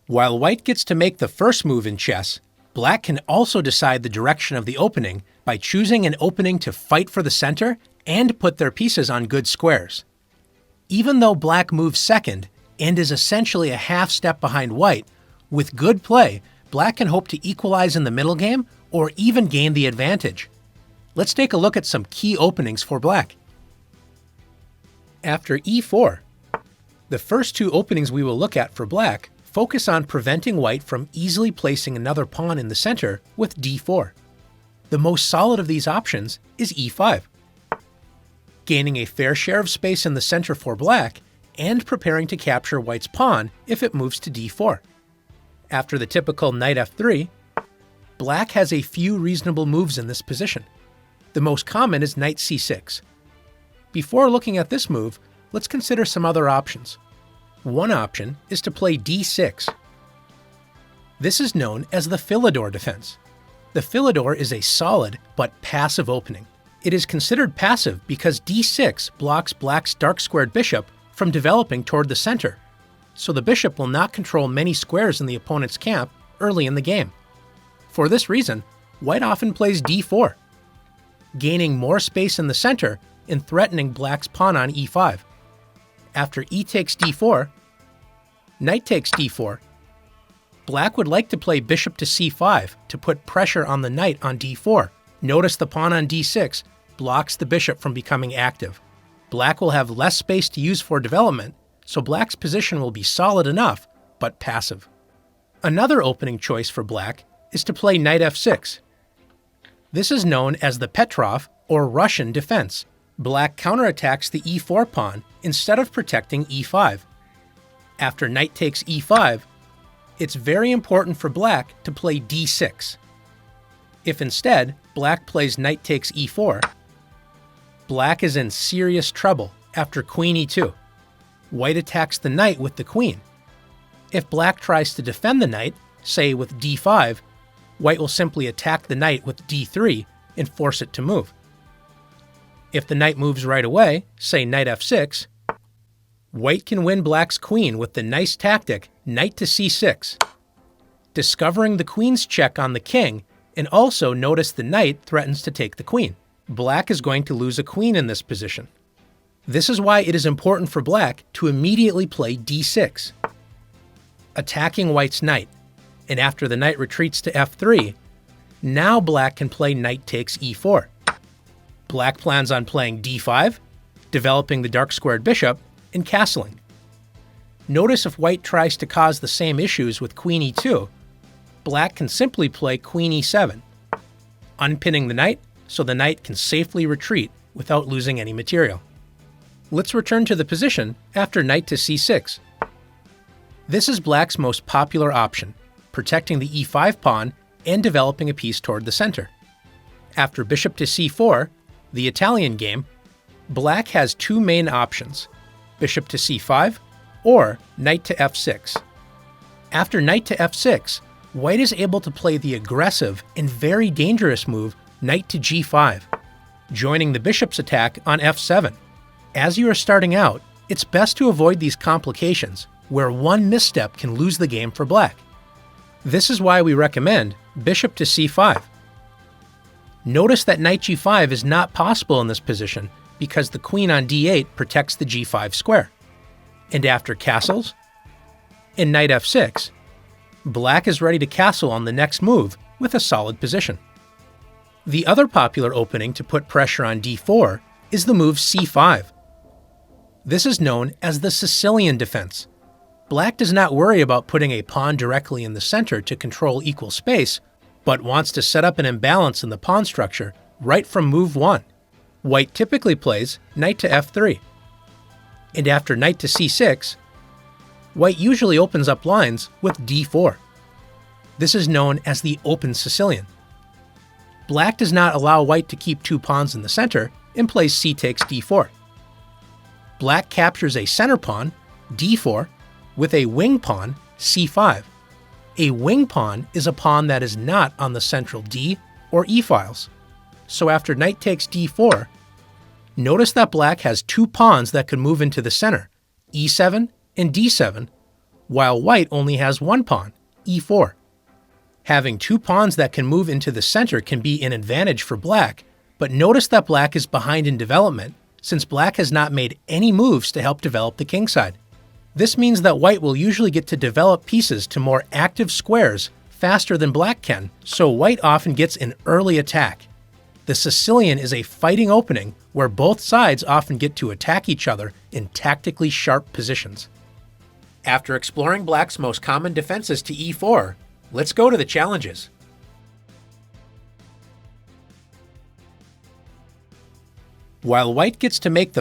While white gets to make the first move in chess, black can also decide the direction of the opening by choosing an opening to fight for the center and put their pieces on good squares. Even though black moves second and is essentially a half step behind white, with good play, black can hope to equalize in the middle game or even gain the advantage. Let's take a look at some key openings for black. After e4, the first two openings we will look at for black focus on preventing white from easily placing another pawn in the center with d4. The most solid of these options is e5, gaining a fair share of space in the center for black and preparing to capture white's pawn if it moves to d4. After the typical knight f3, black has a few reasonable moves in this position. The most common is knight c6. Before looking at this move, let's consider some other options. One option is to play d6. This is known as the Philidor defense. The Philidor is a solid but passive opening. It is considered passive because d6 blocks black's dark squared bishop from developing toward the center, so the bishop will not control many squares in the opponent's camp early in the game. For this reason, white often plays d4, gaining more space in the center and threatening black's pawn on e5. After e takes d4, knight takes d4. Black would like to play bishop to c5 to put pressure on the knight on d4. Notice the pawn on d6 blocks the bishop from becoming active. Black will have less space to use for development, so black's position will be solid enough, but passive. Another opening choice for black is to play knight f6. This is known as the Petrov or Russian defense. Black counterattacks the e4 pawn instead of protecting e5. After knight takes e5, it's very important for black to play d6. If instead black plays knight takes e4, black is in serious trouble after queen e2. White attacks the knight with the queen. If black tries to defend the knight, say with d5, white will simply attack the knight with d3 and force it to move. If the knight moves right away, say knight f6, white can win black's queen with the nice tactic knight to c6, discovering the queen's check on the king, and also notice the knight threatens to take the queen. Black is going to lose a queen in this position. This is why it is important for black to immediately play d6, attacking white's knight, and after the knight retreats to f3, now black can play knight takes e4. Black plans on playing d5, developing the dark squared bishop, and castling. Notice if white tries to cause the same issues with queen e2, black can simply play queen e7, unpinning the knight so the knight can safely retreat without losing any material. Let's return to the position after knight to c6. This is black's most popular option, protecting the e5 pawn and developing a piece toward the center. After bishop to c4, the Italian game, black has two main options, bishop to c5 or knight to f6. After knight to f6, white is able to play the aggressive and very dangerous move knight to g5, joining the bishop's attack on f7. As you are starting out, it's best to avoid these complications where one misstep can lose the game for black. This is why we recommend bishop to c5. Notice that knight g5 is not possible in this position because the queen on d8 protects the g5 square. And after castles and knight f6, black is ready to castle on the next move with a solid position. The other popular opening to put pressure on d4 is the move c5. This is known as the Sicilian defense. Black does not worry about putting a pawn directly in the center to control equal space, but wants to set up an imbalance in the pawn structure right from move 1. White typically plays knight to f3. And after knight to c6, white usually opens up lines with d4. This is known as the open Sicilian. Black does not allow white to keep two pawns in the center and plays c takes d4. Black captures a center pawn, d4, with a wing pawn, c5. A wing pawn is a pawn that is not on the central d or e files. So after knight takes d4, notice that black has two pawns that could move into the center, e7 and d7, while white only has one pawn, e4. Having two pawns that can move into the center can be an advantage for black, but notice that black is behind in development, since black has not made any moves to help develop the kingside. This means that white will usually get to develop pieces to more active squares faster than black can, so white often gets an early attack. The Sicilian is a fighting opening where both sides often get to attack each other in tactically sharp positions. After exploring black's most common defenses to e4, let's go to the challenges. While white gets to make the